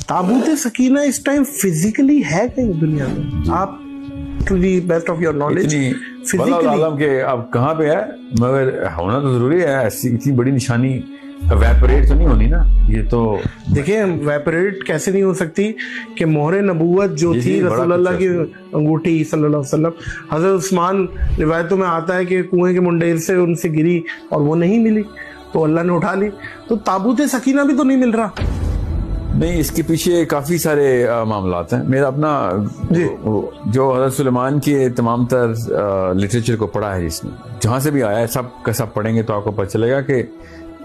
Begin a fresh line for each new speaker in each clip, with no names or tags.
ताबूत सकीना इस time physically है कहीं दुनिया में? आप to the best of your knowledge
आलम के अब कहाँ पे है, मगर होना तो जरूरी है। ऐसी इतनी बड़ी निशानी एवेपोरेट तो नहीं होनी ना। ये तो
देखिए एवेपोरेट कैसे नहीं हो सकती कि मोहरे नबूवत जो थी रसूलुल्लाह की अंगूठी सल्लल्लाहु अलैहि वसल्लम, हजरत उस्मान रिवायतों में आता है कि कुएं के मुंडेर से उनसे गिरी और वो नहीं मिली तो अल्लाह ने उठा ली। तो ताबूत सकीना भी तो नहीं मिल रहा।
नहीं, इसके पीछे काफ़ी सारे मामलात हैं। मेरा अपना जो हज़रत सुलेमान के तमाम तर लिटरेचर को पढ़ा है, जिसने जहाँ से भी आया है सब का सब पढ़ेंगे तो आपको पता चलेगा कि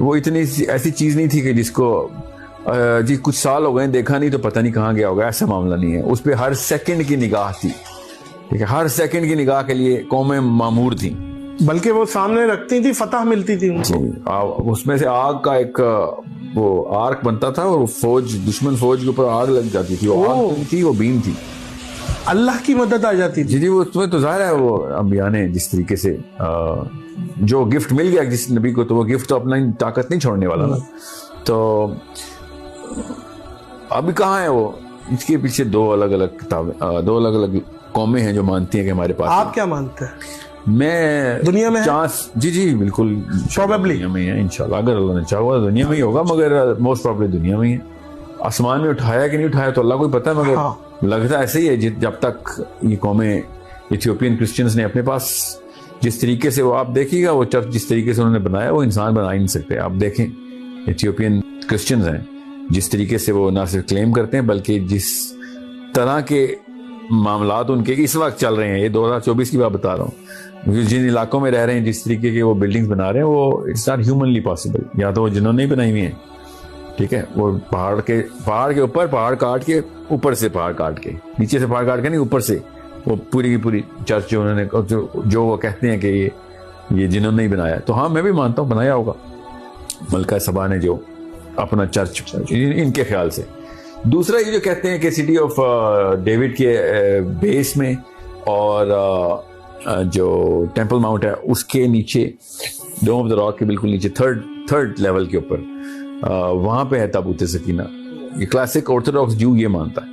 वो इतनी ऐसी चीज़ नहीं थी कि जिसको जी कुछ साल हो गए देखा नहीं तो पता नहीं कहाँ गया होगा, ऐसा मामला नहीं है। उस पर हर सेकंड की निगाह थी, ठीक है, हर सेकंड की निगाह के लिए कौमें मामूर थी,
बल्कि वो सामने रखती थी, फतह मिलती थी उनको।
उसमें से आग का एक वो आर्क बनता था और फौज दुश्मन फौज के ऊपर आग लग जाती थी। वो आग थी, वो बीम थी,
अल्लाह की मदद आ जाती थी।
जी वो उसमें तो जाहिर है वो अंबिया ने जिस तरीके से जो गिफ्ट मिल गया जिस नबी को, तो वो गिफ्ट तो अपना ताकत नहीं छोड़ने वाला ना। तो अभी कहाँ है वो? इसके पीछे दो अलग अलग किताबें, दो अलग अलग कौमें हैं जो मानती हैं कि हमारे पास।
आप क्या मानते हैं?
मैं
दुनिया में
चांस जी बिल्कुल
प्रोबेबली
दुनिया में है इंशाल्लाह, अगर अल्लाह ने चाहा दुनिया में ही होगा, मगर मोस्ट प्रॉब्ली दुनिया में ही है। आसमान में उठाया कि नहीं उठाया तो अल्लाह को ही पता है, मगर लगता ऐसे ही है जब तक ये कौमें इथियोपियन क्रिश्चियंस ने अपने पास जिस तरीके से, वो आप देखिएगा वो चर्च जिस तरीके से उन्होंने बनाया वो इंसान बना ही नहीं सकते। आप देखें इथियोपियन क्रिश्चियंस हैं जिस तरीके से वो ना सिर्फ क्लेम करते हैं बल्कि जिस तरह के मामलात उनके इस वक्त चल रहे हैं, ये 2024 की बात बता रहा हूँ, जिन इलाकों में रह रहे हैं जिस तरीके के वो बिल्डिंग्स बना रहे हैं, वो इट्स नॉट ह्यूमनली पॉसिबल। या तो वो जिन्होंने ही बनाई हुई हैं, ठीक है, वो पहाड़ के ऊपर पहाड़ काट के, ऊपर से पहाड़ काट के, नीचे से पहाड़ काट के नहीं, ऊपर से वो पूरी की पूरी चर्च जो उन्होंने जो वो कहते हैं कि ये जिन्होंने ही बनाया। तो हाँ, मैं भी मानता हूँ बनाया होगा मलका सबा ने जो अपना चर्च इनके ख्याल से। दूसरा ये जो कहते हैं कि सिटी ऑफ डेविड के बेस में और जो टेम्पल माउंट है उसके नीचे, डोम ऑफ द रॉक के बिल्कुल नीचे थर्ड लेवल के ऊपर, वहां पे है ताबूत सकीना। ये क्लासिक ऑर्थोडॉक्स जू ये मानता है।